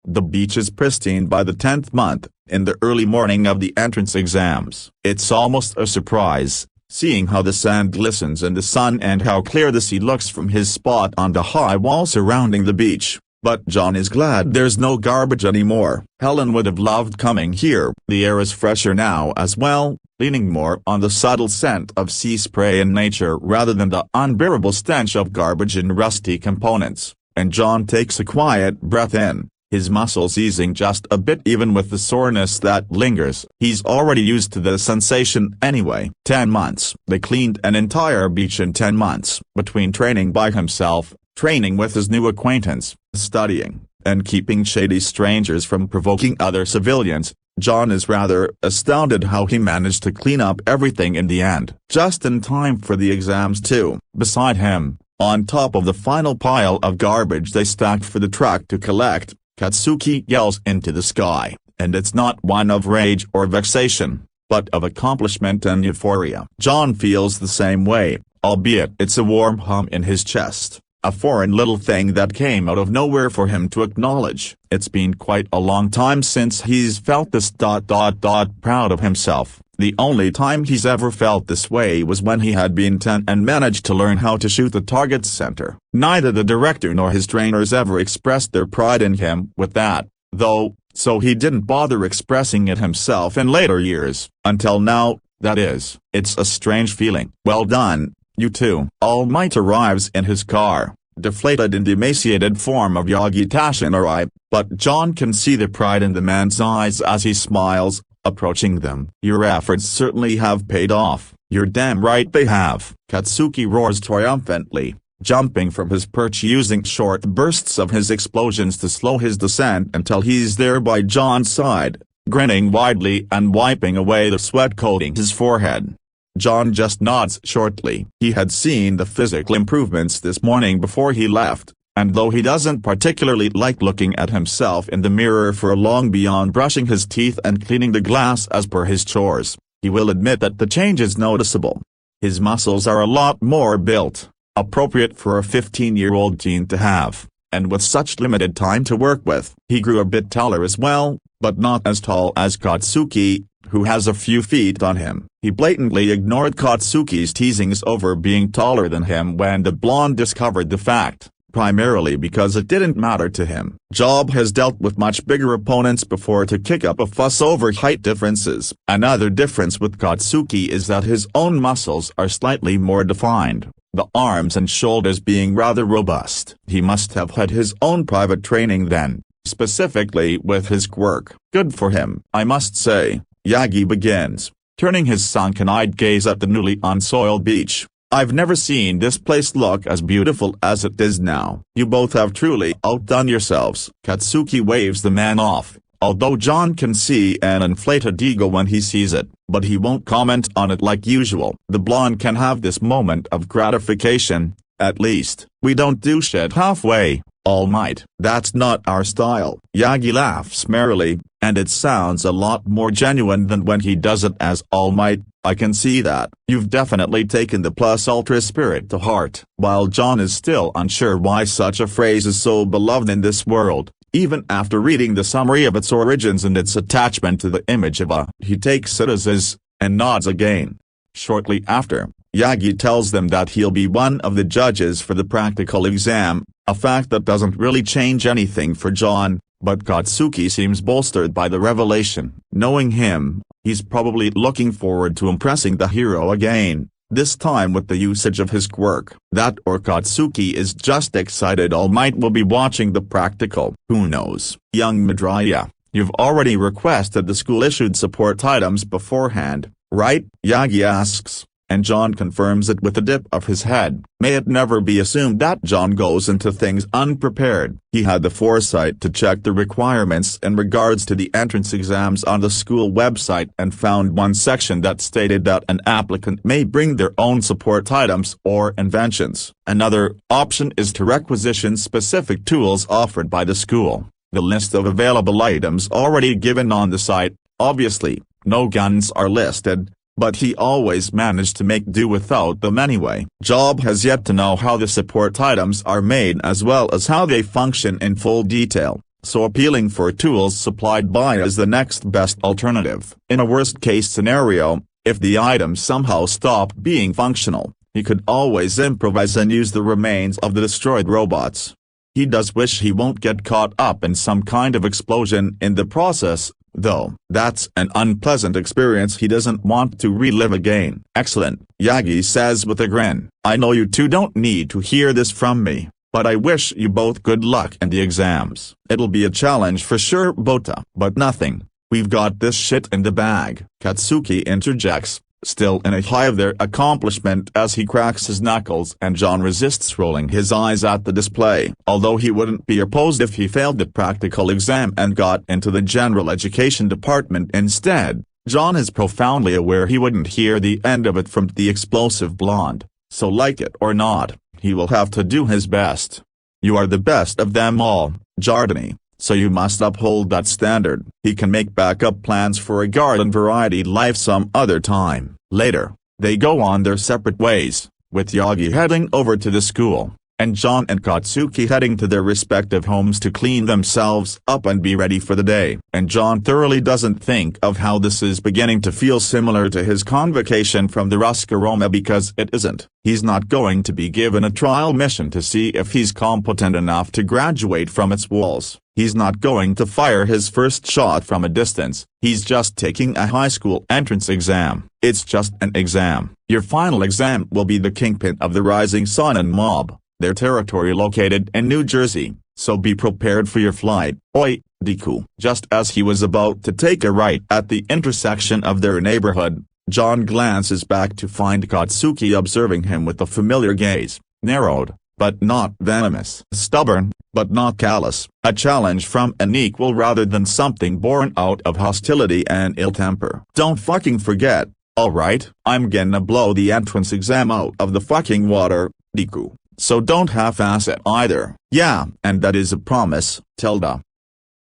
The beach is pristine by the 10th month, in the early morning of the entrance exams. It's almost a surprise, seeing how the sand glistens in the sun and how clear the sea looks from his spot on the high wall surrounding the beach. But John is glad there's no garbage anymore. Helen would have loved coming here. The air is fresher now as well, leaning more on the subtle scent of sea spray and nature rather than the unbearable stench of garbage and rusty components. And John takes a quiet breath in, his muscles easing just a bit even with the soreness that lingers. He's already used to the sensation anyway. 10 months. They cleaned an entire beach in 10 months, between training by himself, training with his new acquaintance, studying, and keeping shady strangers from provoking other civilians. John is rather astounded how he managed to clean up everything in the end. Just in time for the exams too. Beside him, on top of the final pile of garbage they stacked for the truck to collect, Katsuki yells into the sky, and it's not one of rage or vexation, but of accomplishment and euphoria. John feels the same way, albeit it's a warm hum in his chest. A foreign little thing that came out of nowhere for him to acknowledge. It's been quite a long time since he's felt this proud of himself. The only time he's ever felt this way was when he had been 10 and managed to learn how to shoot the target center. Neither the director nor his trainers ever expressed their pride in him with that, though, so he didn't bother expressing it himself in later years. Until now, that is. It's a strange feeling. Well done. You too. All Might arrives in his car, deflated in the emaciated form of Yagi Tashinari, but John can see the pride in the man's eyes as he smiles, approaching them. Your efforts certainly have paid off. You're damn right they have. Katsuki roars triumphantly, jumping from his perch using short bursts of his explosions to slow his descent until he's there by John's side, grinning widely and wiping away the sweat coating his forehead. John just nods shortly. He had seen the physical improvements this morning before he left, and though he doesn't particularly like looking at himself in the mirror for long beyond brushing his teeth and cleaning the glass as per his chores, he will admit that the change is noticeable. His muscles are a lot more built, appropriate for a 15-year-old teen to have, and with such limited time to work with. He grew a bit taller as well, but not as tall as Katsuki, who has a few feet on him. He blatantly ignored Katsuki's teasings over being taller than him when the blonde discovered the fact, primarily because it didn't matter to him. Job has dealt with much bigger opponents before to kick up a fuss over height differences. Another difference with Katsuki is that his own muscles are slightly more defined, the arms and shoulders being rather robust. He must have had his own private training then, specifically with his quirk. Good for him. I must say, Yagi begins, turning his sunken-eyed gaze at the newly unsoiled beach. I've never seen this place look as beautiful as it is now. You both have truly outdone yourselves. Katsuki waves the man off, although John can see an inflated ego when he sees it, but he won't comment on it like usual. The blonde can have this moment of gratification, at least. We don't do shit halfway, All Might. That's not our style. Yagi laughs merrily, and it sounds a lot more genuine than when he does it as All Might. I can see that. You've definitely taken the plus ultra spirit to heart. While John is still unsure why such a phrase is so beloved in this world, even after reading the summary of its origins and its attachment to the image of a, he takes it as is, and nods again. Shortly after, Yagi tells them that he'll be one of the judges for the practical exam, a fact that doesn't really change anything for John, but Katsuki seems bolstered by the revelation. Knowing him, he's probably looking forward to impressing the hero again, this time with the usage of his quirk. That or Katsuki is just excited All Might will be watching the practical. Who knows? Young Midoriya, you've already requested the school-issued support items beforehand, right? Yagi asks, and John confirms it with a dip of his head. May it never be assumed that John goes into things unprepared. He had the foresight to check the requirements in regards to the entrance exams on the school website and found one section that stated that an applicant may bring their own support items or inventions. Another option is to requisition specific tools offered by the school. The list of available items already given on the site, obviously, no guns are listed, but he always managed to make do without them anyway. Job has yet to know how the support items are made as well as how they function in full detail. so appealing for tools supplied by is the next best alternative. In a worst-case scenario, if the items somehow stop being functional, he could always improvise and use the remains of the destroyed robots. He does wish he won't get caught up in some kind of explosion in the process, though. That's an unpleasant experience he doesn't want to relive again. Excellent, Yagi says with a grin. I know you two don't need to hear this from me, but I wish you both good luck in the exams. It'll be a challenge for sure, Bota. But nothing. We've got this shit in the bag. Katsuki interjects, still in a high of their accomplishment as he cracks his knuckles, and John resists rolling his eyes at the display. Although he wouldn't be opposed if he failed the practical exam and got into the general education department instead, John is profoundly aware he wouldn't hear the end of it from the explosive blonde, so like it or not, he will have to do his best. You are the best of them all, Jardini, so you must uphold that standard. He can make backup plans for a garden variety life some other time. Later, they go on their separate ways, with Yagi heading over to the school, and John and Katsuki heading to their respective homes to clean themselves up and be ready for the day. And John thoroughly doesn't think of how this is beginning to feel similar to his convocation from the Ruskaroma, because it isn't. He's not going to be given a trial mission to see if he's competent enough to graduate from its walls. He's not going to fire his first shot from a distance. He's just taking a high school entrance exam. It's just an exam. Your final exam will be the kingpin of the Rising Sun and Mob, their territory located in New Jersey, so be prepared for your flight. Oi, Deku. Just as he was about to take a right at the intersection of their neighborhood, John glances back to find Katsuki observing him with a familiar gaze, narrowed, but not venomous. Stubborn, but not callous. A challenge from an equal rather than something born out of hostility and ill temper. Don't fucking forget, alright? I'm gonna blow the entrance exam out of the fucking water, Deku, so don't half-ass it either. Yeah, and that is a promise, Tilda.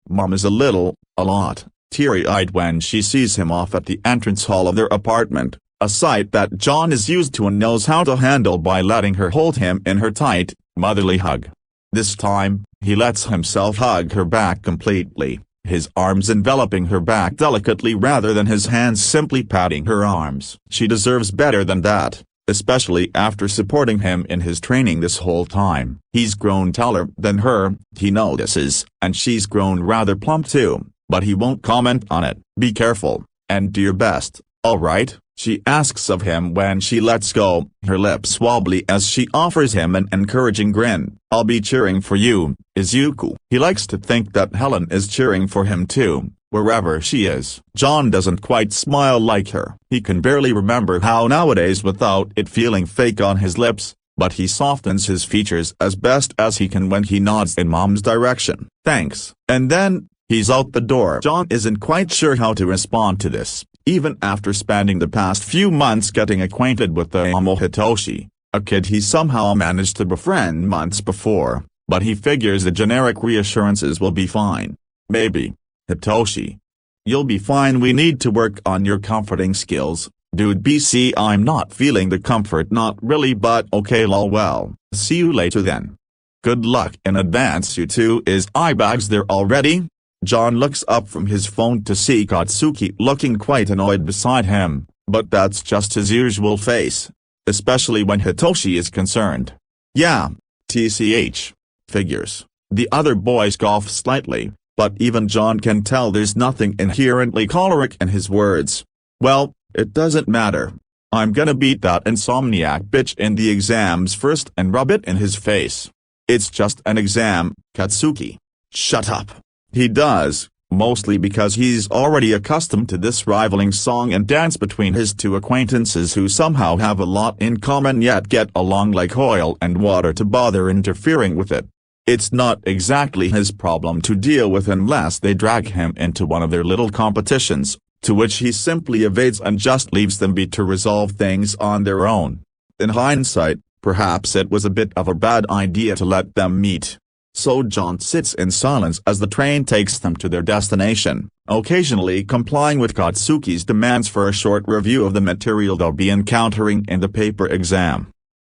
Mom is a lot, teary-eyed when she sees him off at the entrance hall of their apartment, a sight that John is used to and knows how to handle by letting her hold him in her tight, motherly hug. This time, he lets himself hug her back completely, his arms enveloping her back delicately rather than his hands simply patting her arms. She deserves better than that, especially after supporting him in his training this whole time. He's grown taller than her, he notices, and she's grown rather plump too, but he won't comment on it. Be careful, and do your best, alright? She asks of him when she lets go, her lips wobbly as she offers him an encouraging grin. I'll be cheering for you, Izuku. He likes to think that Helen is cheering for him too, wherever she is. John doesn't quite smile like her. He can barely remember how nowadays without it feeling fake on his lips, but he softens his features as best as he can when he nods in Mom's direction. Thanks. And then, he's out the door. John isn't quite sure how to respond to this, even after spending the past few months getting acquainted with the Amo Hitoshi, a kid he somehow managed to befriend months before, but he figures the generic reassurances will be fine. Maybe. Hitoshi. You'll be fine. We need to work on your comforting skills, dude. BC I'm not feeling the comfort. Not really, but okay lol. Well, see you later then. Good luck in advance you two. Is eyebags there already? John looks up from his phone to see Katsuki looking quite annoyed beside him, but that's just his usual face, especially when Hitoshi is concerned. Yeah, TCH. Figures. The other boys cough slightly, but even John can tell there's nothing inherently choleric in his words. Well, it doesn't matter. I'm gonna beat that insomniac bitch in the exams first and rub it in his face. It's just an exam, Katsuki. Shut up. He does, mostly because he's already accustomed to this rivaling song and dance between his two acquaintances who somehow have a lot in common yet get along like oil and water to bother interfering with it. It's not exactly his problem to deal with unless they drag him into one of their little competitions, to which he simply evades and just leaves them be to resolve things on their own. In hindsight, perhaps it was a bit of a bad idea to let them meet. So John sits in silence as the train takes them to their destination, occasionally complying with Katsuki's demands for a short review of the material they'll be encountering in the paper exam.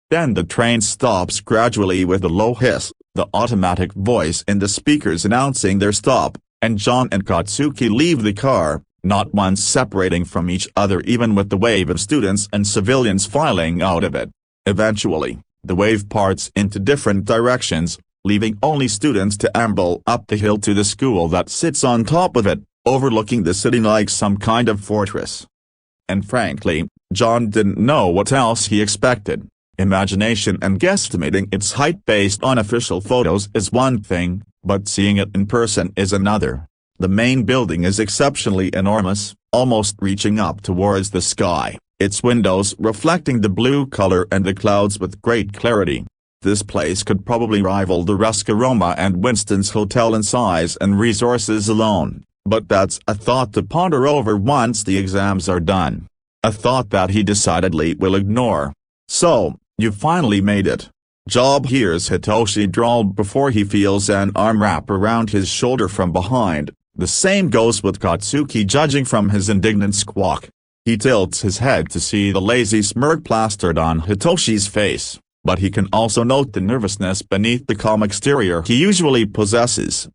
Then the train stops gradually with a low hiss, the automatic voice in the speakers announcing their stop, and John and Katsuki leave the car, not once separating from each other even with the wave of students and civilians filing out of it. Eventually, the wave parts into different directions, leaving only students to amble up the hill to the school that sits on top of it, overlooking the city like some kind of fortress. And frankly, John didn't know what else he expected. Imagination and guesstimating its height based on official photos is one thing, but seeing it in person is another. The main building is exceptionally enormous, almost reaching up towards the sky, its windows reflecting the blue color and the clouds with great clarity. This place could probably rival the Ruscaroma and Winston's Hotel in size and resources alone, but that's a thought to ponder over once the exams are done. A thought that he decidedly will ignore. "So, you finally made it." "Job," hears Hitoshi drawl before he feels an arm wrap around his shoulder from behind. The same goes with Katsuki, judging from his indignant squawk. He tilts his head to see the lazy smirk plastered on Hitoshi's face, but he can also note the nervousness beneath the calm exterior he usually possesses.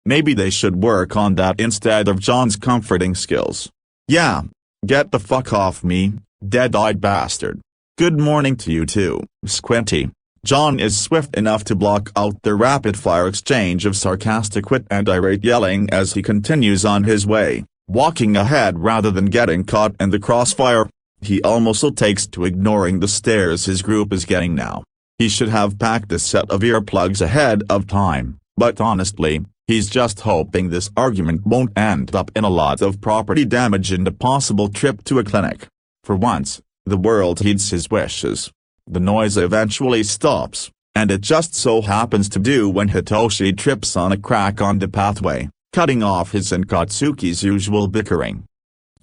Maybe they should work on that instead of John's comforting skills. "Yeah. Get the fuck off me, dead-eyed bastard. Good morning to you too, Squinty." John is swift enough to block out the rapid-fire exchange of sarcastic wit and irate yelling as he continues on his way, walking ahead rather than getting caught in the crossfire. He almost takes to ignoring the stares his group is getting now. He should have packed a set of earplugs ahead of time, but honestly, he's just hoping this argument won't end up in a lot of property damage and a possible trip to a clinic. For once, the world heeds his wishes. The noise eventually stops, and it just so happens to do when Hitoshi trips on a crack on the pathway, cutting off his and Katsuki's usual bickering.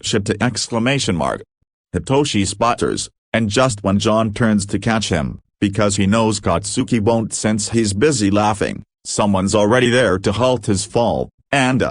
"Shit!" Hitoshi sputters, and just when John turns to catch him, because he knows Katsuki won't since he's busy laughing, someone's already there to halt his fall, and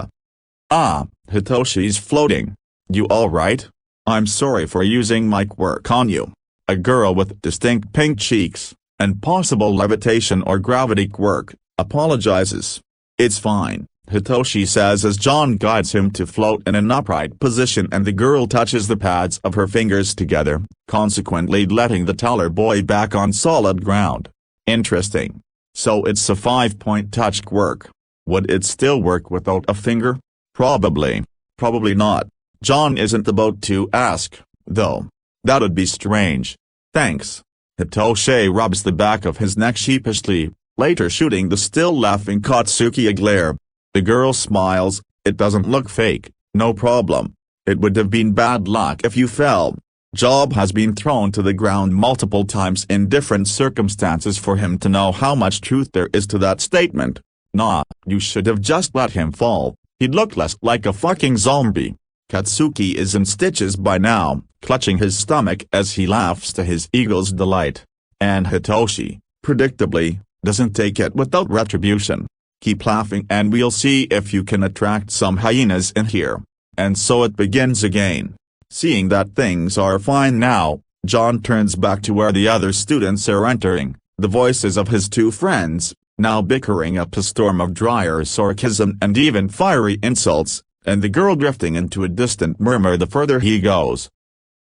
Hitoshi's floating. "You alright? I'm sorry for using my quirk on you." A girl with distinct pink cheeks, and possible levitation or gravity quirk, apologizes. "It's fine," Hitoshi says as John guides him to float in an upright position and the girl touches the pads of her fingers together, consequently letting the taller boy back on solid ground. Interesting. So it's a 5-point touch quirk. Would it still work without a finger? Probably. Probably not. John isn't about to ask, though. That'd be strange. "Thanks." Hitoshi rubs the back of his neck sheepishly, later shooting the still laughing Katsuki a glare. The girl smiles. "It doesn't look fake, no problem. It would have been bad luck if you fell." Job has been thrown to the ground multiple times in different circumstances for him to know how much truth there is to that statement. "Nah, you should have just let him fall. He'd look less like a fucking zombie." Katsuki is in stitches by now, clutching his stomach as he laughs to his ego's delight. And Hitoshi, predictably, doesn't take it without retribution. "Keep laughing and we'll see if you can attract some hyenas in here." And so it begins again. Seeing that things are fine now, John turns back to where the other students are entering, the voices of his two friends, now bickering up a storm of drier sarcasm and even fiery insults, and the girl drifting into a distant murmur the further he goes.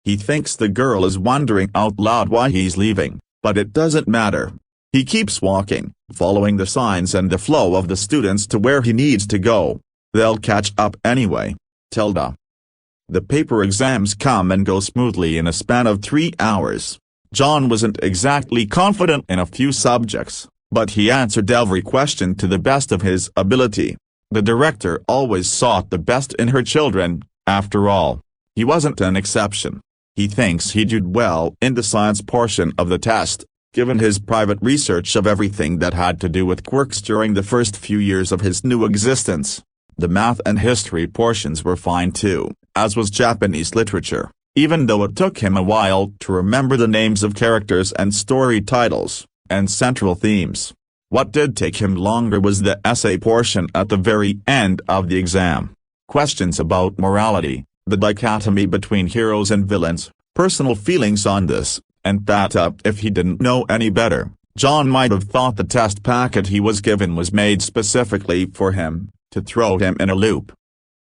He thinks the girl is wondering out loud why he's leaving, but it doesn't matter. He keeps walking, following the signs and the flow of the students to where he needs to go. They'll catch up anyway. Tilda. The paper exams come and go smoothly in a span of 3 hours. John wasn't exactly confident in a few subjects, but he answered every question to the best of his ability. The director always sought the best in her children, after all. He wasn't an exception. He thinks he did well in the science portion of the test, given his private research of everything that had to do with quirks during the first few years of his new existence. The math and history portions were fine too, as was Japanese literature, even though it took him a while to remember the names of characters and story titles, and central themes. What did take him longer was the essay portion at the very end of the exam. Questions about morality, the dichotomy between heroes and villains, personal feelings on this, and that if he didn't know any better, John might have thought the test packet he was given was made specifically for him, to throw him in a loop.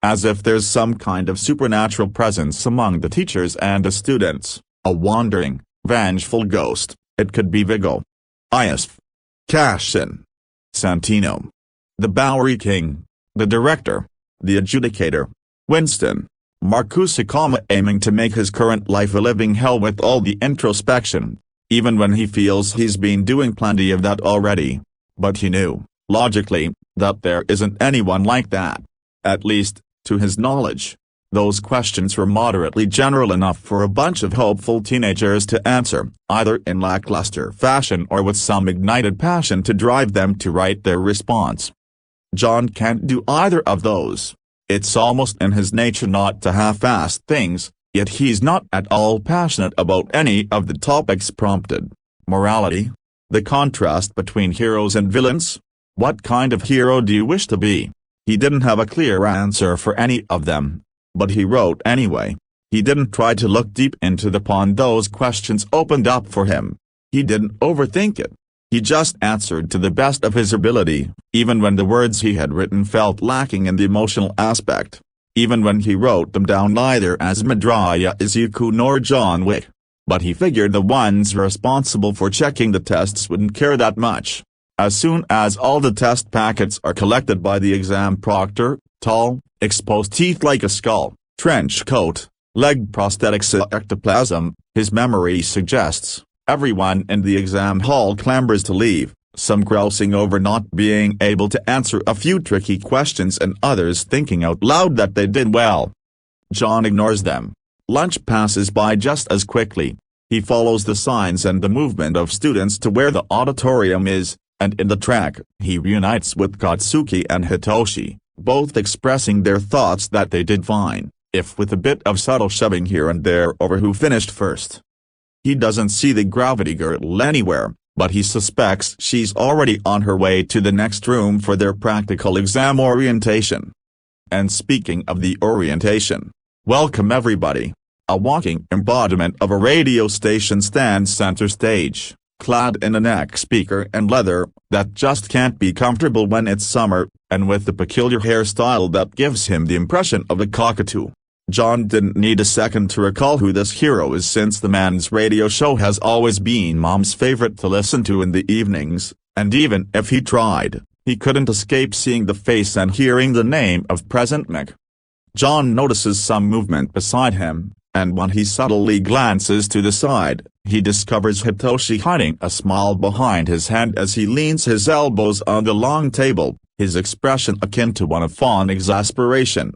As if there's some kind of supernatural presence among the teachers and the students, a wandering, vengeful ghost. It could be Vigo, Isf, Cashin, Santino, the Bowery King, the director, the adjudicator, Winston, Markusakama, aiming to make his current life a living hell with all the introspection, even when he feels he's been doing plenty of that already. But he knew, logically, that there isn't anyone like that. At least, to his knowledge. Those questions were moderately general enough for a bunch of hopeful teenagers to answer, either in lackluster fashion or with some ignited passion to drive them to write their response. John can't do either of those. It's almost in his nature not to half-ass things, yet he's not at all passionate about any of the topics prompted. Morality? The contrast between heroes and villains? What kind of hero do you wish to be? He didn't have a clear answer for any of them. But he wrote anyway. He didn't try to look deep into the pond those questions opened up for him. He didn't overthink it. He just answered to the best of his ability, even when the words he had written felt lacking in the emotional aspect. Even when he wrote them down neither as Madara Izuku nor John Wick. But he figured the ones responsible for checking the tests wouldn't care that much. As soon as all the test packets are collected by the exam proctor, tall, exposed teeth like a skull, trench coat, leg prosthetics ectoplasm, his memory suggests, everyone in the exam hall clambers to leave, some grousing over not being able to answer a few tricky questions and others thinking out loud that they did well. John ignores them. Lunch passes by just as quickly. He follows the signs and the movement of students to where the auditorium is, and in the track, he reunites with Katsuki and Hitoshi, both expressing their thoughts that they did fine, if with a bit of subtle shoving here and there over who finished first. He doesn't see the gravity girl anywhere, but he suspects she's already on her way to the next room for their practical exam orientation. And speaking of the orientation, welcome everybody. A walking embodiment of a radio station stands center stage, clad in a neck speaker and leather that just can't be comfortable when it's summer, and with the peculiar hairstyle that gives him the impression of a cockatoo. John didn't need a second to recall who this hero is, since the man's radio show has always been Mom's favorite to listen to in the evenings, and even if he tried, he couldn't escape seeing the face and hearing the name of President Mick. John notices some movement beside him, and when he subtly glances to the side, he discovers Hitoshi hiding a smile behind his hand as he leans his elbows on the long table, his expression akin to one of fond exasperation.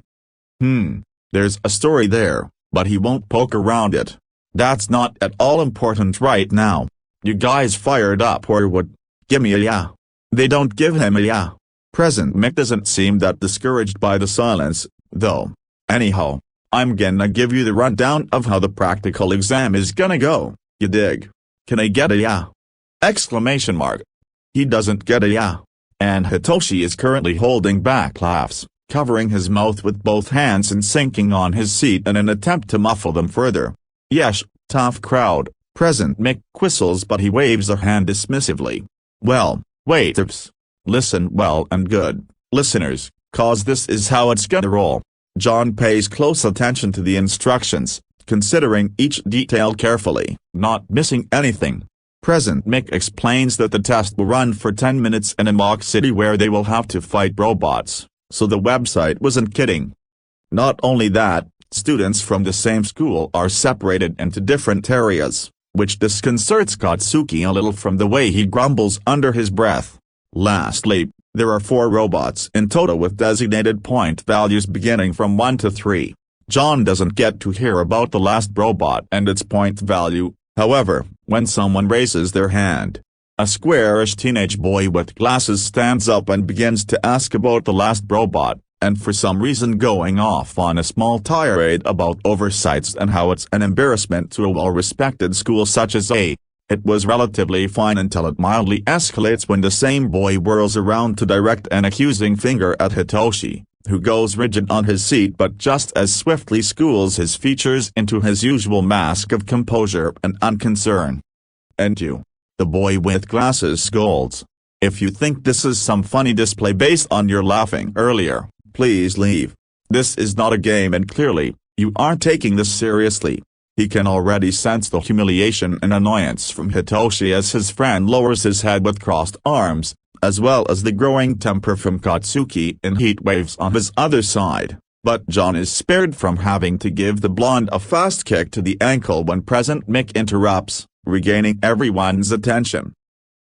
There's a story there, but he won't poke around it. That's not at all important right now. You guys fired up or what? Gimme a yeah. They don't give him a yeah. President Mick doesn't seem that discouraged by the silence, though. Anyhow, I'm gonna give you the rundown of how the practical exam is gonna go, you dig? Can I get a yeah? Exclamation mark. He doesn't get a yeah. And Hitoshi is currently holding back laughs, covering his mouth with both hands and sinking on his seat in an attempt to muffle them further. Yesh, tough crowd, President Mick whistles, but he waves a hand dismissively. Well, waiters. Listen well and good, listeners, cause this is how it's gonna roll. John pays close attention to the instructions, considering each detail carefully, not missing anything. President Mick explains that the test will run for 10 minutes in a mock city where they will have to fight robots, so the website wasn't kidding. Not only that, students from the same school are separated into different areas, which disconcerts Katsuki a little from the way he grumbles under his breath. Lastly, there are 4 robots in total with designated point values beginning from 1 to 3. John doesn't get to hear about the last robot and its point value, however, when someone raises their hand. A squarish teenage boy with glasses stands up and begins to ask about the last robot, and for some reason going off on a small tirade about oversights and how it's an embarrassment to a well-respected school such as A. It was relatively fine until it mildly escalates when the same boy whirls around to direct an accusing finger at Hitoshi, who goes rigid on his seat but just as swiftly schools his features into his usual mask of composure and unconcern. And you. The boy with glasses scolds. If you think this is some funny display based on your laughing earlier, please leave. This is not a game and clearly, you aren't taking this seriously. He can already sense the humiliation and annoyance from Hitoshi as his friend lowers his head with crossed arms, as well as the growing temper from Katsuki in heat waves on his other side. But John is spared from having to give the blonde a fast kick to the ankle when President Mick interrupts, regaining everyone's attention.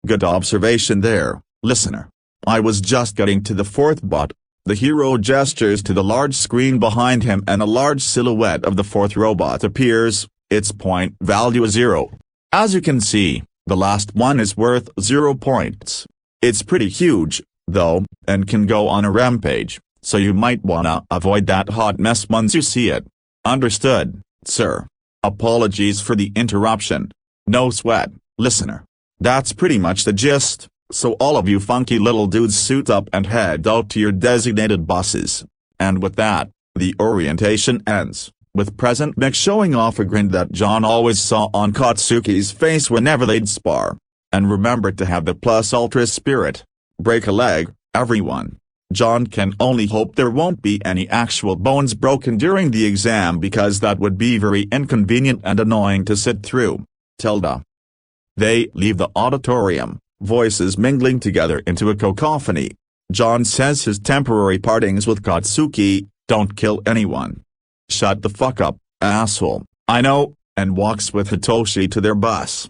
Good observation there, listener. I was just getting to the fourth bot. The hero gestures to the large screen behind him and a large silhouette of the fourth robot appears, its point value is 0. As you can see, the last one is worth 0 points. It's pretty huge, though, and can go on a rampage, so you might wanna avoid that hot mess once you see it. Understood, sir. Apologies for the interruption. No sweat, listener. That's pretty much the gist. So all of you funky little dudes suit up and head out to your designated buses. And with that, the orientation ends, with President Mick showing off a grin that John always saw on Katsuki's face whenever they'd spar. And remember to have the plus ultra spirit. Break a leg, everyone. John can only hope there won't be any actual bones broken during the exam because that would be very inconvenient and annoying to sit through. Tilda. They leave the auditorium, voices mingling together into a cacophony. John says his temporary partings with Katsuki, "Don't kill anyone." "Shut the fuck up, asshole, I know," and walks with Hitoshi to their bus.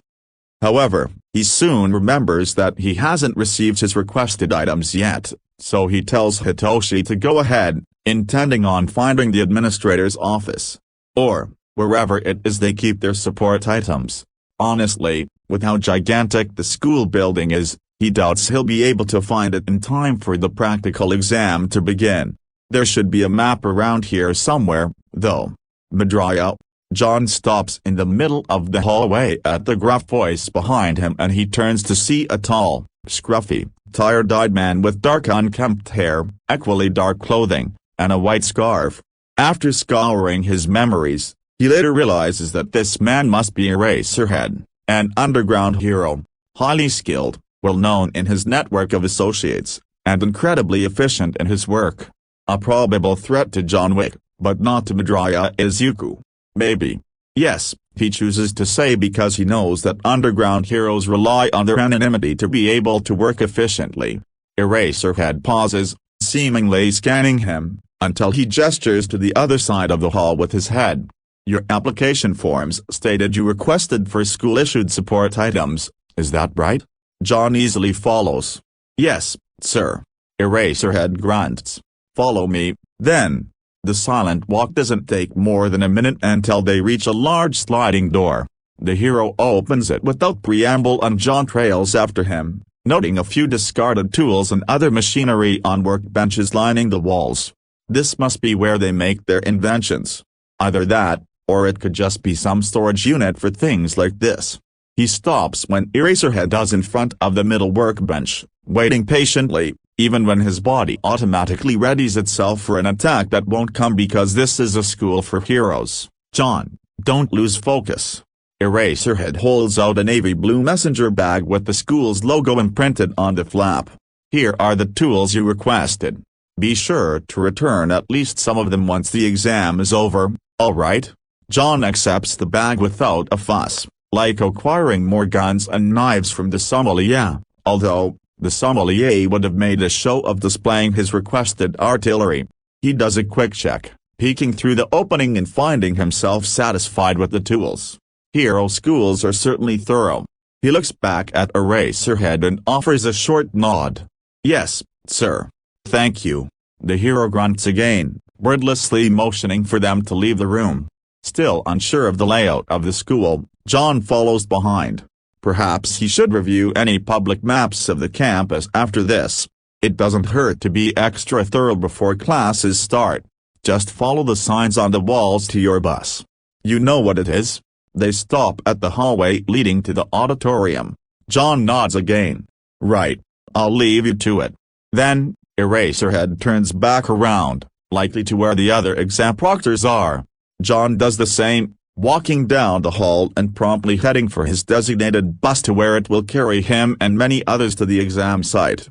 However, he soon remembers that he hasn't received his requested items yet, so he tells Hitoshi to go ahead, intending on finding the administrator's office. Or, wherever it is they keep their support items. Honestly, with how gigantic the school building is, he doubts he'll be able to find it in time for the practical exam to begin. There should be a map around here somewhere, though. Midoriya. John stops in the middle of the hallway at the gruff voice behind him and he turns to see a tall, scruffy, tired-eyed man with dark unkempt hair, equally dark clothing, and a white scarf. After scouring his memories, he later realizes that this man must be Eraserhead, an underground hero, highly skilled, well-known in his network of associates, and incredibly efficient in his work. A probable threat to John Wick, but not to Midoriya Izuku. Maybe. Yes, he chooses to say because he knows that underground heroes rely on their anonymity to be able to work efficiently. Eraserhead pauses, seemingly scanning him, until he gestures to the other side of the hall with his head. Your application forms stated you requested for school-issued support items, is that right? John easily follows. Yes, sir. Eraserhead grunts. Follow me, then. The silent walk doesn't take more than a minute until they reach a large sliding door. The hero opens it without preamble and John trails after him, noting a few discarded tools and other machinery on workbenches lining the walls. This must be where they make their inventions. Either that, or it could just be some storage unit for things like this. He stops when Eraserhead is in front of the middle workbench, waiting patiently, even when his body automatically readies itself for an attack that won't come because this is a school for heroes. John, don't lose focus. Eraserhead holds out a navy blue messenger bag with the school's logo imprinted on the flap. Here are the tools you requested. Be sure to return at least some of them once the exam is over, alright? John accepts the bag without a fuss, like acquiring more guns and knives from the sommelier, although the sommelier would have made a show of displaying his requested artillery. He does a quick check, peeking through the opening and finding himself satisfied with the tools. Hero schools are certainly thorough. He looks back at Eraserhead and offers a short nod. Yes, sir. Thank you. The hero grunts again, wordlessly motioning for them to leave the room. Still unsure of the layout of the school, John follows behind. Perhaps he should review any public maps of the campus after this. It doesn't hurt to be extra thorough before classes start. Just follow the signs on the walls to your bus. You know what it is? They stop at the hallway leading to the auditorium. John nods again. Right, I'll leave you to it. Then, Eraserhead turns back around, likely to where the other exam proctors are. John does the same, walking down the hall and promptly heading for his designated bus to where it will carry him and many others to the exam site.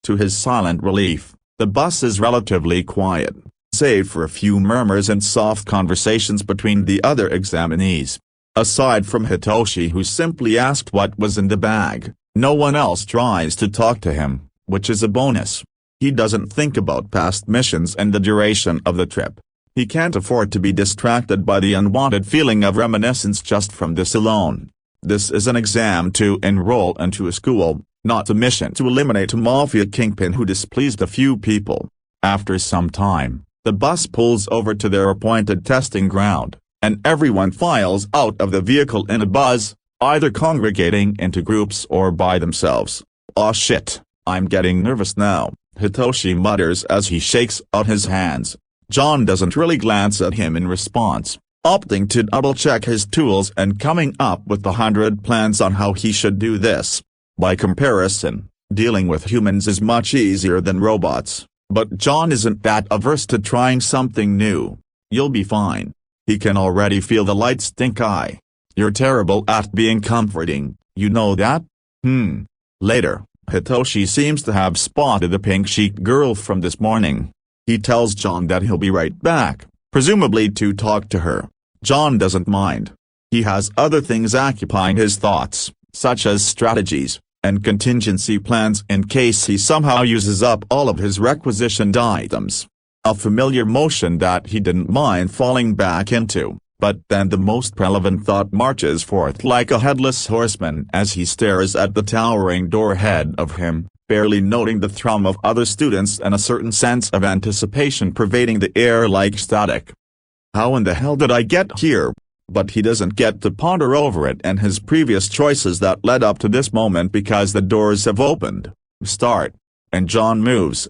To his silent relief, the bus is relatively quiet, save for a few murmurs and soft conversations between the other examinees. Aside from Hitoshi, who simply asked what was in the bag, no one else tries to talk to him, which is a bonus. He doesn't think about past missions and the duration of the trip. He can't afford to be distracted by the unwanted feeling of reminiscence just from this alone. This is an exam to enroll into a school, not a mission to eliminate a mafia kingpin who displeased a few people. After some time, the bus pulls over to their appointed testing ground, and everyone files out of the vehicle in a buzz, either congregating into groups or by themselves. "Aw shit, I'm getting nervous now," Hitoshi mutters as he shakes out his hands. John doesn't really glance at him in response, opting to double-check his tools and coming up with 100 plans on how he should do this. By comparison, dealing with humans is much easier than robots, but John isn't that averse to trying something new. "You'll be fine." He can already feel the light stink eye. "You're terrible at being comforting, you know that?" Later, Hitoshi seems to have spotted the pink-cheeked girl from this morning. He tells John that he'll be right back, presumably to talk to her. John doesn't mind. He has other things occupying his thoughts, such as strategies and contingency plans in case he somehow uses up all of his requisitioned items. A familiar motion that he didn't mind falling back into, but then the most relevant thought marches forth like a headless horseman as he stares at the towering door ahead of him, barely noting the thrum of other students and a certain sense of anticipation pervading the air like static. "How in the hell did I get here?" But he doesn't get to ponder over it and his previous choices that led up to this moment because the doors have opened. Start. And John moves.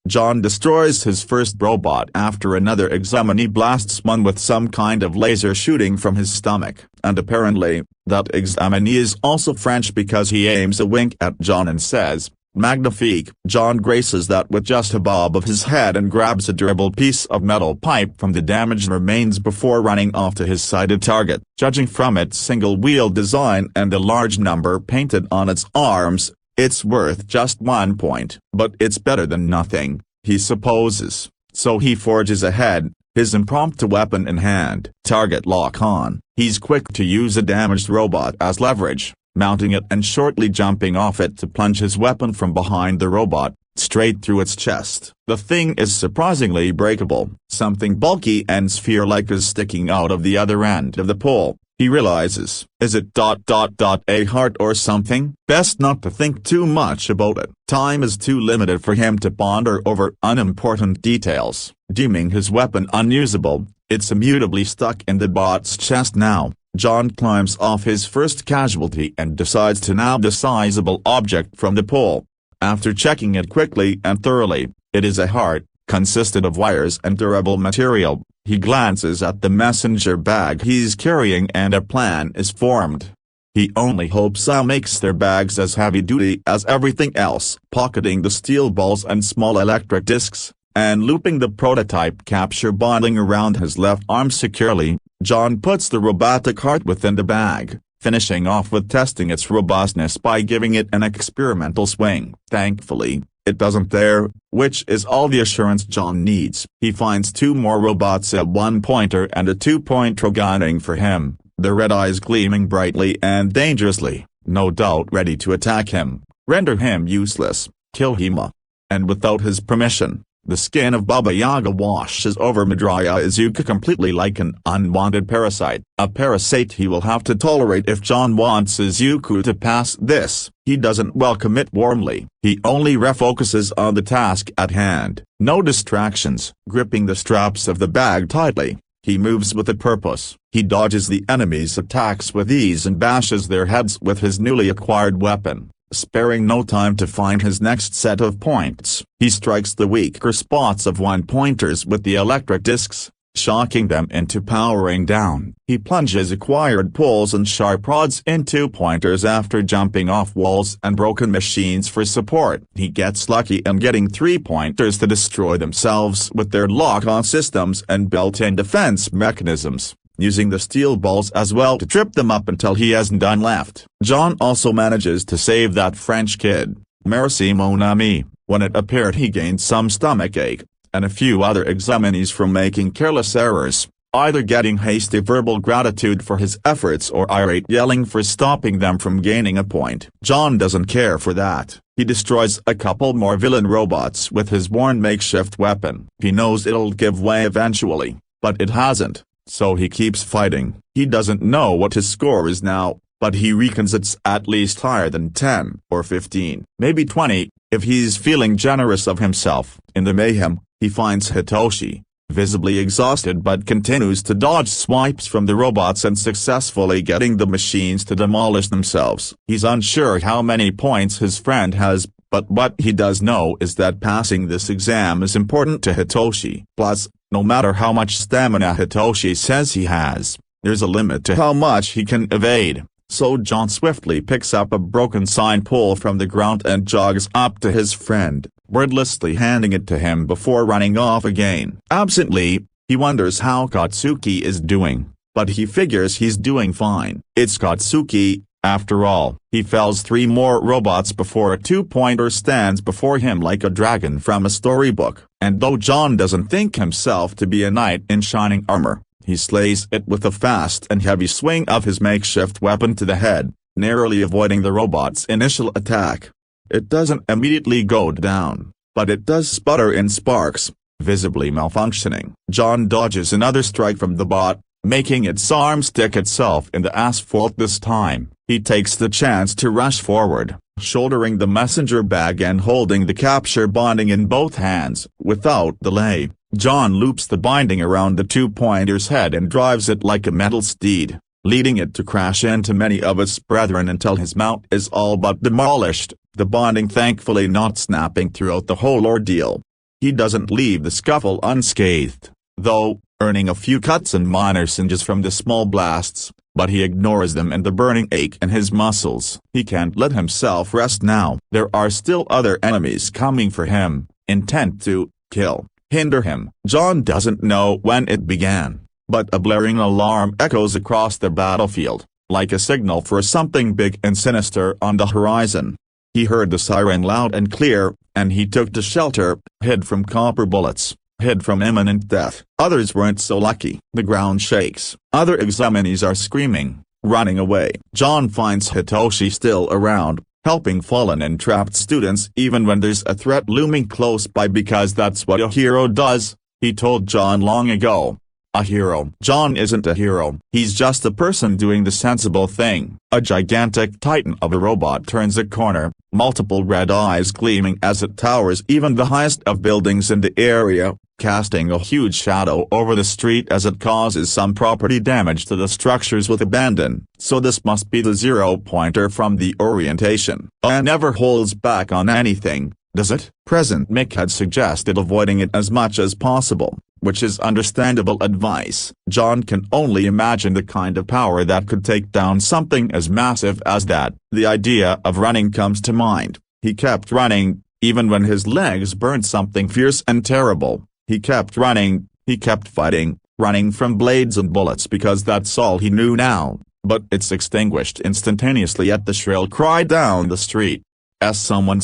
John destroys his first robot after another examinee blasts one with some kind of laser shooting from his stomach, and apparently, that examinee is also French because he aims a wink at John and says, "Magnifique." John graces that with just a bob of his head and grabs a durable piece of metal pipe from the damaged remains before running off to his sighted target. Judging from its single-wheel design and the large number painted on its arms, it's worth just 1 point, but it's better than nothing, he supposes, so he forges ahead, his impromptu weapon in hand. Target lock on. He's quick to use a damaged robot as leverage, mounting it and shortly jumping off it to plunge his weapon from behind the robot, straight through its chest. The thing is surprisingly breakable. Something bulky and sphere-like is sticking out of the other end of the pole. He realizes, is it ... a heart or something? Best not to think too much about it. Time is too limited for him to ponder over unimportant details. Deeming his weapon unusable, it's immutably stuck in the bot's chest now. John climbs off his first casualty and decides to nab the sizable object from the pole. After checking it quickly and thoroughly, it is a heart, consisted of wires and durable material. He glances at the messenger bag he's carrying and a plan is formed. He only hopes Sam makes their bags as heavy-duty as everything else, pocketing the steel balls and small electric discs, and looping the prototype capture binding around his left arm securely. John puts the robotic heart within the bag, finishing off with testing its robustness by giving it an experimental swing. Thankfully, it doesn't there, which is all the assurance John needs. He finds 2 more robots, a 1-pointer and a 2-pointer gunning for him, their red eyes gleaming brightly and dangerously, no doubt ready to attack him, render him useless, kill him. And without his permission, the skin of Baba Yaga washes over Midoriya Izuka completely like an unwanted parasite. A parasite he will have to tolerate if John wants Izuku to pass this. He doesn't welcome it warmly. He only refocuses on the task at hand. No distractions. Gripping the straps of the bag tightly, he moves with a purpose. He dodges the enemy's attacks with ease and bashes their heads with his newly acquired weapon, sparing no time to find his next set of points. He strikes the weaker spots of 1-pointers with the electric discs, shocking them into powering down. He plunges acquired poles and sharp rods into pointers after jumping off walls and broken machines for support. He gets lucky in getting 3 pointers to destroy themselves with their lock-on systems and built-in defense mechanisms, using the steel balls as well to trip them up until he has none left. John also manages to save that French kid, Merci mon ami. When it appeared he gained some stomachache, and a few other examinees from making careless errors, either getting hasty verbal gratitude for his efforts or irate yelling for stopping them from gaining a point. John doesn't care for that. He destroys a couple more villain robots with his worn makeshift weapon. He knows it'll give way eventually, but it hasn't. So he keeps fighting. He doesn't know what his score is now, but he reckons it's at least higher than 10 or 15, maybe 20, if he's feeling generous of himself. In the mayhem, he finds Hitoshi, visibly exhausted but continues to dodge swipes from the robots and successfully getting the machines to demolish themselves. He's unsure how many points his friend has, but what he does know is that passing this exam is important to Hitoshi. Plus, no matter how much stamina Hitoshi says he has, there's a limit to how much he can evade. So John swiftly picks up a broken sign pole from the ground and jogs up to his friend, wordlessly handing it to him before running off again. Absently, he wonders how Katsuki is doing, but he figures he's doing fine. It's Katsuki, after all. He fells 3 more robots before a 2-pointer stands before him like a dragon from a storybook. And though John doesn't think himself to be a knight in shining armor, he slays it with a fast and heavy swing of his makeshift weapon to the head, narrowly avoiding the robot's initial attack. It doesn't immediately go down, but it does sputter in sparks, visibly malfunctioning. John dodges another strike from the bot, making its arm stick itself in the asphalt this time. He takes the chance to rush forward, shouldering the messenger bag and holding the capture binding in both hands. Without delay, John loops the binding around the 2-pointer's head and drives it like a metal steed, leading it to crash into many of its brethren until his mount is all but demolished, the binding thankfully not snapping throughout the whole ordeal. He doesn't leave the scuffle unscathed, though, earning a few cuts and minor singes from the small blasts, but he ignores them and the burning ache in his muscles. He can't let himself rest now. There are still other enemies coming for him, intent to kill, hinder him. John doesn't know when it began, but a blaring alarm echoes across the battlefield, like a signal for something big and sinister on the horizon. He heard the siren loud and clear, and he took to shelter, hid from copper bullets, hid from imminent death. Others weren't so lucky. The ground shakes. Other examinees are screaming, running away. John finds Hitoshi still around, helping fallen and trapped students even when there's a threat looming close by, because that's what a hero does, he told John long ago. A hero. John isn't a hero. He's just a person doing the sensible thing. A gigantic titan of a robot turns a corner, multiple red eyes gleaming as it towers even the highest of buildings in the area, casting a huge shadow over the street as it causes some property damage to the structures with abandon. So this must be the 0-pointer from the orientation. It never holds back on anything, does it? Present Mick had suggested avoiding it as much as possible, which is understandable advice. John can only imagine the kind of power that could take down something as massive as that. The idea of running comes to mind. He kept running, even when his legs burned something fierce and terrible. He kept running, he kept fighting, running from blades and bullets because that's all he knew now, but it's extinguished instantaneously at the shrill cry down the street. Someone,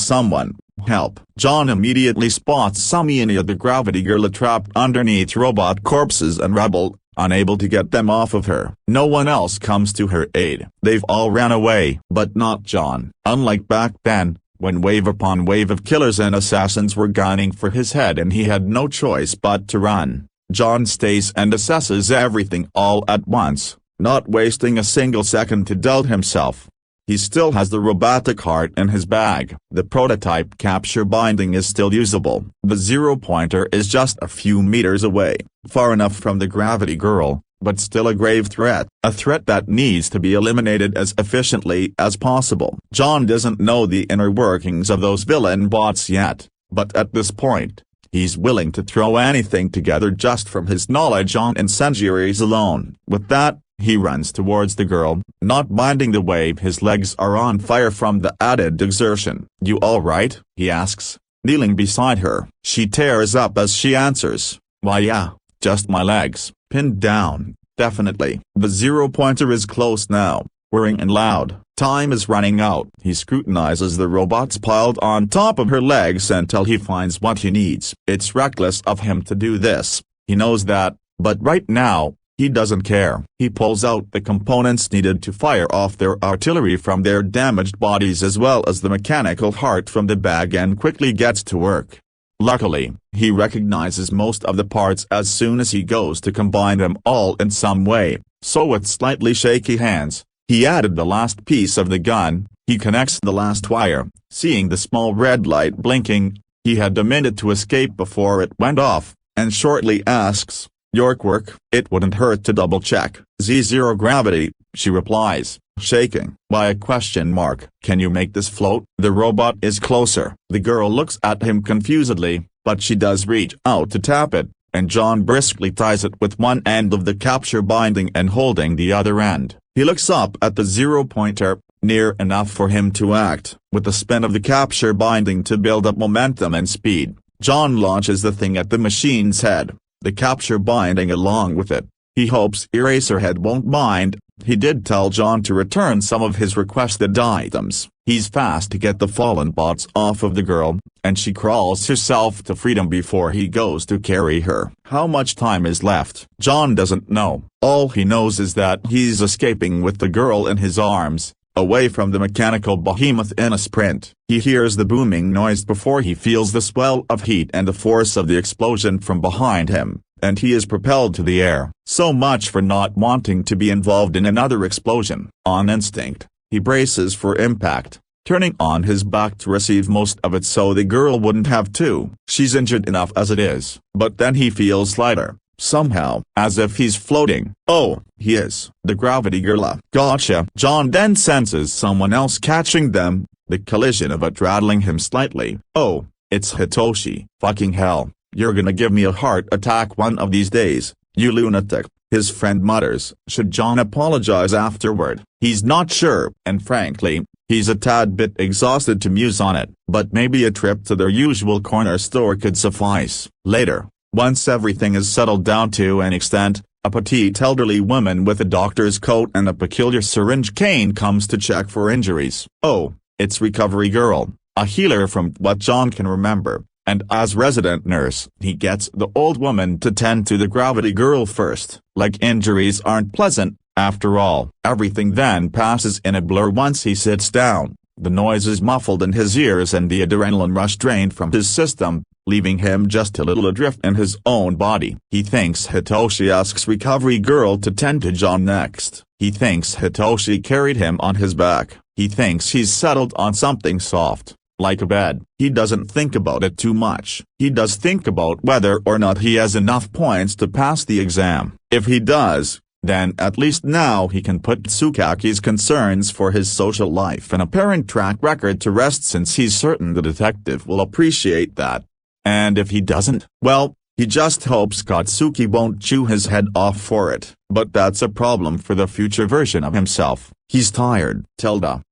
help. John immediately spots Samiania, the gravity gorilla, trapped underneath robot corpses and rubble, unable to get them off of her. No one else comes to her aid. They've all ran away. But not John. Unlike back then, when wave upon wave of killers and assassins were gunning for his head and he had no choice but to run, John stays and assesses everything all at once, not wasting a single second to doubt himself. He still has the robotic heart in his bag. The prototype capture binding is still usable. The 0-pointer is just a few meters away, far enough from the gravity girl, but still a grave threat. A threat that needs to be eliminated as efficiently as possible. John doesn't know the inner workings of those villain bots yet, but at this point, He's willing to throw anything together just from his knowledge on incendiaries alone. With that, he runs towards the girl, not minding the way his legs are on fire from the added exertion. "You alright?" he asks, kneeling beside her. She tears up as she answers, "Why yeah, just my legs, pinned down, definitely." The zero-pointer is close now, whirring and loud. Time is running out. He scrutinizes the robots piled on top of her legs until he finds what he needs. It's reckless of him to do this, he knows that, but right now, he doesn't care. He pulls out the components needed to fire off their artillery from their damaged bodies as well as the mechanical heart from the bag and quickly gets to work. Luckily, he recognizes most of the parts as soon as he goes to combine them all in some way, so with slightly shaky hands, he added the last piece of the gun. He connects the last wire. Seeing the small red light blinking, he had a minute to escape before it went off, and shortly asks, "Your work?" "It wouldn't hurt to double-check." "Z0 gravity," she replies, shaking. "Why a question mark? Can you make this float?" The robot is closer. The girl looks at him confusedly, but she does reach out to tap it, and John briskly ties it with one end of the capture binding and holding the other end. He looks up at the zero-pointer, near enough for him to act. With the spin of the capture binding to build up momentum and speed, John launches the thing at the machine's head, the capture binding along with it. He hopes Eraserhead won't mind. He did tell John to return some of his requested items. He's fast to get the fallen bots off of the girl, and she crawls herself to freedom before he goes to carry her. How much time is left? John doesn't know. All he knows is that he's escaping with the girl in his arms, away from the mechanical behemoth in a sprint. He hears the booming noise before he feels the swell of heat and the force of the explosion from behind him, and he is propelled to the air. So much for not wanting to be involved in another explosion. On instinct, he braces for impact, turning on his back to receive most of it so the girl wouldn't have to. She's injured enough as it is. But then he feels lighter, somehow, as if he's floating. Oh, he is. The gravity gorilla. Gotcha. John then senses someone else catching them, the collision of it rattling him slightly. Oh, it's Hitoshi. Fucking hell, you're gonna give me a heart attack one of these days, you lunatic. His friend mutters. Should John apologize afterward? He's not sure, and frankly, he's a tad bit exhausted to muse on it, but maybe a trip to their usual corner store could suffice. Later, once everything is settled down to an extent, a petite elderly woman with a doctor's coat and a peculiar syringe cane comes to check for injuries. Oh, it's Recovery Girl, a healer from what John can remember, and as resident nurse, he gets the old woman to tend to the Gravity Girl first. Like injuries aren't pleasant, after all. Everything then passes in a blur once he sits down. The noise is muffled in his ears and the adrenaline rush drained from his system, leaving him just a little adrift in his own body. He thinks Hitoshi asks Recovery Girl to tend to John next. He thinks Hitoshi carried him on his back. He thinks he's settled on something soft, like a bed. He doesn't think about it too much. He does think about whether or not he has enough points to pass the exam. If he does, then at least now he can put Tsukaki's concerns for his social life and apparent track record to rest, since he's certain the detective will appreciate that. And if he doesn't, well, he just hopes Katsuki won't chew his head off for it. But that's a problem for the future version of himself. He's tired. Tilda.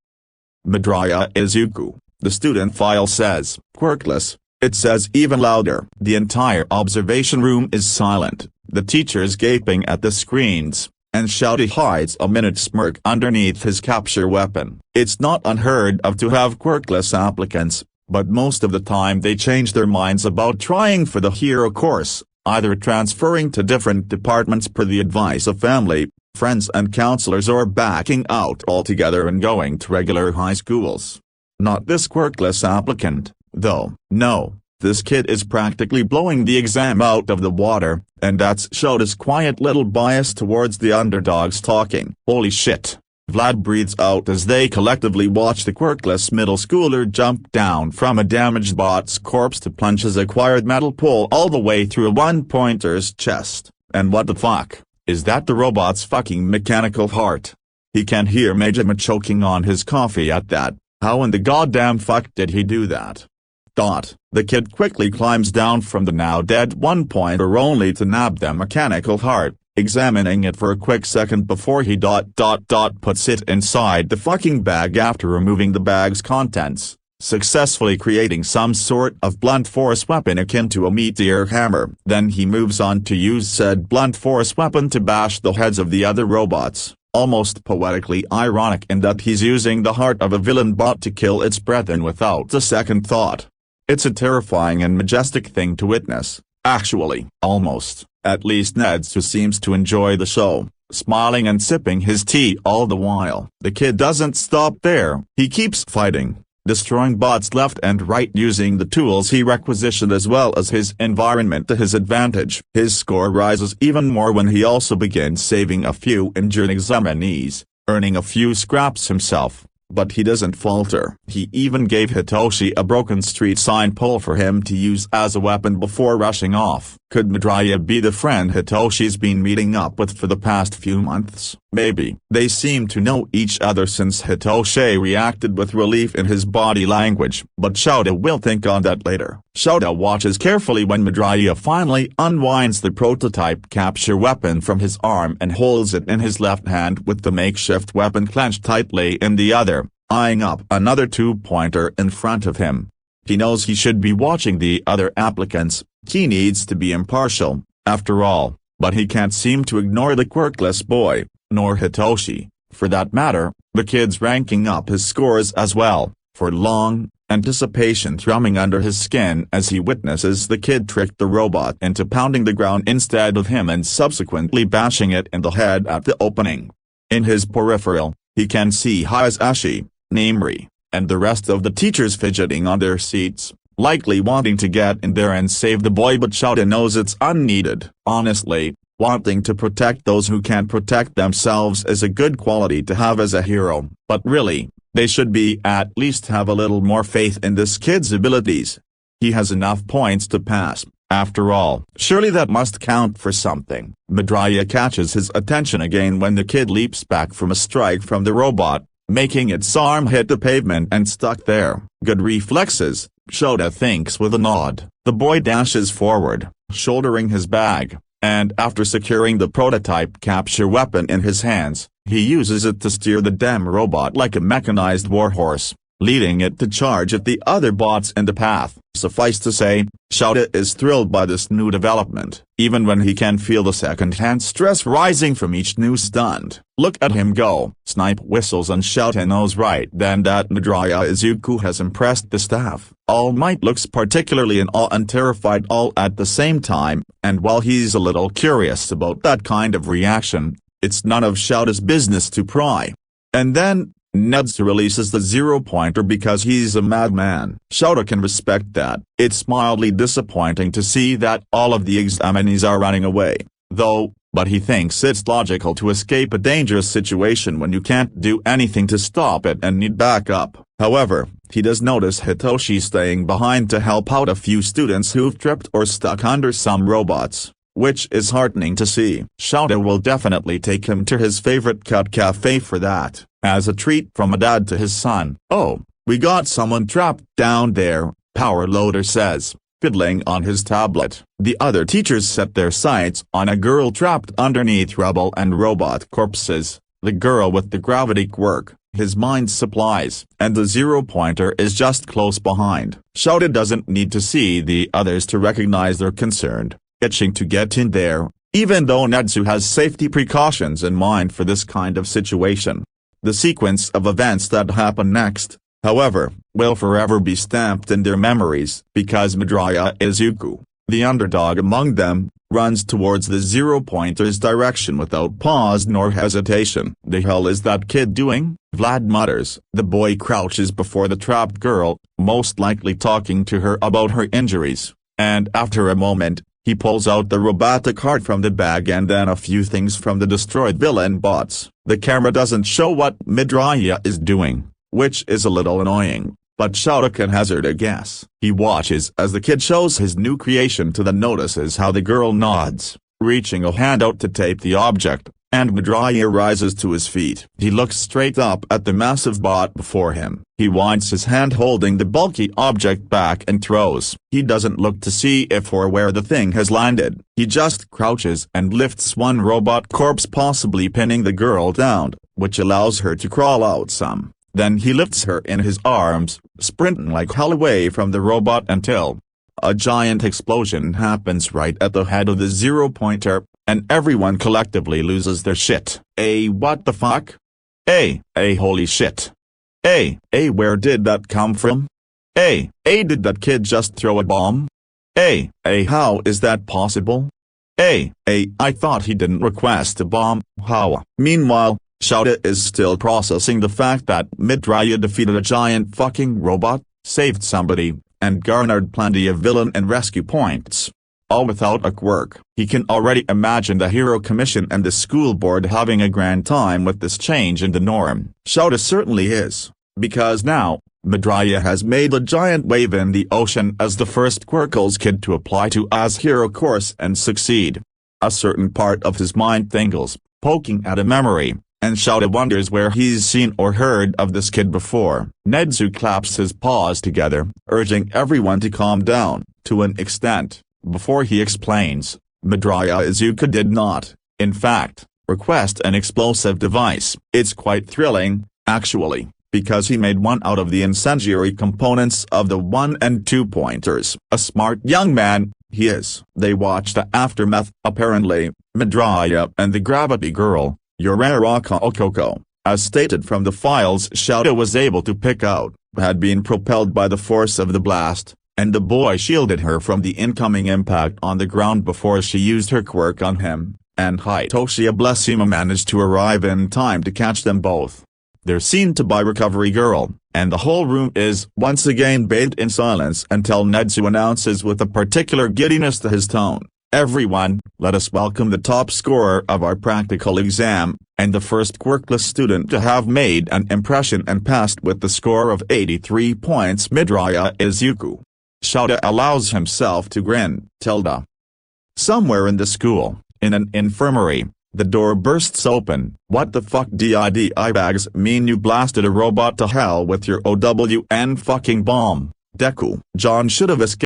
Midoriya Izuku, the student file says, quirkless. It says even louder. The entire observation room is silent, the teachers gaping at the screens, and Shouty hides a minute smirk underneath his capture weapon. It's not unheard of to have quirkless applicants, but most of the time they change their minds about trying for the hero course, either transferring to different departments per the advice of family, friends and counselors, or backing out altogether and going to regular high schools. Not this quirkless applicant, though. No, this kid is practically blowing the exam out of the water, and that's Shota's quiet little bias towards the underdogs talking. Holy shit, Vlad breathes out as they collectively watch the quirkless middle schooler jump down from a damaged bot's corpse to plunge his acquired metal pole all the way through a one-pointer's chest. And what the fuck, is that the robot's fucking mechanical heart? He can hear Majima choking on his coffee at that. How in the goddamn fuck did he do that? The kid quickly climbs down from the now dead one-pointer only to nab the mechanical heart, examining it for a quick second before he puts it inside the fucking bag after removing the bag's contents, successfully creating some sort of blunt force weapon akin to a meteor hammer. Then he moves on to use said blunt force weapon to bash the heads of the other robots, almost poetically ironic in that he's using the heart of a villain bot to kill its brethren without a second thought. It's a terrifying and majestic thing to witness, actually. Almost, at least Ned's, who seems to enjoy the show, smiling and sipping his tea all the while. The kid doesn't stop there, he keeps fighting, destroying bots left and right using the tools he requisitioned as well as his environment to his advantage. His score rises even more when he also begins saving a few injured examinees, earning a few scraps himself. But he doesn't falter. He even gave Hitoshi a broken street sign pole for him to use as a weapon before rushing off. Could Midoriya be the friend Hitoshi's been meeting up with for the past few months? Maybe. They seem to know each other since Hitoshi reacted with relief in his body language. But Shouta will think on that later. Shouta watches carefully when Midoriya finally unwinds the prototype capture weapon from his arm and holds it in his left hand with the makeshift weapon clenched tightly in the other, eyeing up another two-pointer in front of him. He knows he should be watching the other applicants. He needs to be impartial, after all, but he can't seem to ignore the quirkless boy, nor Hitoshi, for that matter. The kid's ranking up his scores as well, for long, anticipation thrumming under his skin as he witnesses the kid trick the robot into pounding the ground instead of him and subsequently bashing it in the head at the opening. In his peripheral, he can see Hayashi, Namri, and the rest of the teachers fidgeting on their seats, likely wanting to get in there and save the boy, but Shouta knows it's unneeded. Honestly, wanting to protect those who can't protect themselves is a good quality to have as a hero, but really, they should at least have a little more faith in this kid's abilities. He has enough points to pass, after all. Surely that must count for something. Midoriya catches his attention again when the kid leaps back from a strike from the robot, making its arm hit the pavement and stuck there. Good reflexes, Shouta thinks with a nod. The boy dashes forward, shouldering his bag, and after securing the prototype capture weapon in his hands, he uses it to steer the damn robot like a mechanized warhorse, leading it to charge at the other bots in the path. Suffice to say, Shouta is thrilled by this new development, even when he can feel the second-hand stress rising from each new stunt. Look at him go. Snipe whistles and Shouta knows right then that Midoriya Izuku has impressed the staff. All Might looks particularly in awe and terrified all at the same time, and while he's a little curious about that kind of reaction, it's none of Shouta's business to pry. And then, Nedzu releases the zero-pointer because he's a madman. Shouta can respect that. It's mildly disappointing to see that all of the examinees are running away, though, but he thinks it's logical to escape a dangerous situation when you can't do anything to stop it and need backup. However, he does notice Hitoshi staying behind to help out a few students who've tripped or stuck under some robots, which is heartening to see. Shouta will definitely take him to his favorite cut cafe for that, as a treat from a dad to his son. "Oh, we got someone trapped down there," Power Loader says, fiddling on his tablet. The other teachers set their sights on a girl trapped underneath rubble and robot corpses, the girl with the gravity quirk, his mind supplies, and the zero-pointer is just close behind. Shouta doesn't need to see the others to recognize they're concerned, itching to get in there, even though Nedzu has safety precautions in mind for this kind of situation. The sequence of events that happen next, however, will forever be stamped in their memories, because Midoriya Izuku, the underdog among them, runs towards the zero-pointer's direction without pause nor hesitation. "The hell is that kid doing?" Vlad mutters. The boy crouches before the trapped girl, most likely talking to her about her injuries, and after a moment, he pulls out the robotic heart from the bag and then a few things from the destroyed villain bots. The camera doesn't show what Midoriya is doing, which is a little annoying, but Shouta can hazard a guess. He watches as the kid shows his new creation to the notices how the girl nods, reaching a hand out to tape the object, And Midoriya rises to his feet. He looks straight up at the massive bot before him. He winds his hand holding the bulky object back and throws. He doesn't look to see if or where the thing has landed. He just crouches and lifts one robot corpse, possibly pinning the girl down, which allows her to crawl out some. Then he lifts her in his arms, sprinting like hell away from the robot until a giant explosion happens right at the head of the zero-pointer, and everyone collectively loses their shit. What the fuck? Holy shit. Where did that come from? Did that kid just throw a bomb? How is that possible? I thought he didn't request a bomb, how? Meanwhile, Shouta is still processing the fact that Midoriya defeated a giant fucking robot, saved somebody, and garnered plenty of villain and rescue points. All without a quirk. He can already imagine the Hero Commission and the school board having a grand time with this change in the norm. Shouta certainly is, because now, Midoriya has made a giant wave in the ocean as the first Quirkles kid to apply to AS Hero course and succeed. A certain part of his mind tingles, poking at a memory, and Shouta wonders where he's seen or heard of this kid before. Nezu claps his paws together, urging everyone to calm down, to an extent. Before he explains, Midoriya Izuku did not, in fact, request an explosive device. It's quite thrilling, actually, because he made one out of the incendiary components of the 1 and 2 pointers. A smart young man, he is. They watch the aftermath. Apparently, Midoriya and the Gravity Girl, Yoraraka Okoko, as stated from the files Shouta was able to pick out, had been propelled by the force of the blast, and the boy shielded her from the incoming impact on the ground before she used her quirk on him, and Hitoshi Blessima managed to arrive in time to catch them both. They're seen to by Recovery Girl, and the whole room is once again bathed in silence until Nezu announces with a particular giddiness to his tone, "Everyone, let us welcome the top scorer of our practical exam, and the first quirkless student to have made an impression and passed with the score of 83 points, Midoriya Izuku." Shouta allows himself to grin. Somewhere in the school, in an infirmary, the door bursts open. "What the fuck did bags mean you blasted a robot to hell with your OWN fucking bomb, Deku?" John should have escaped.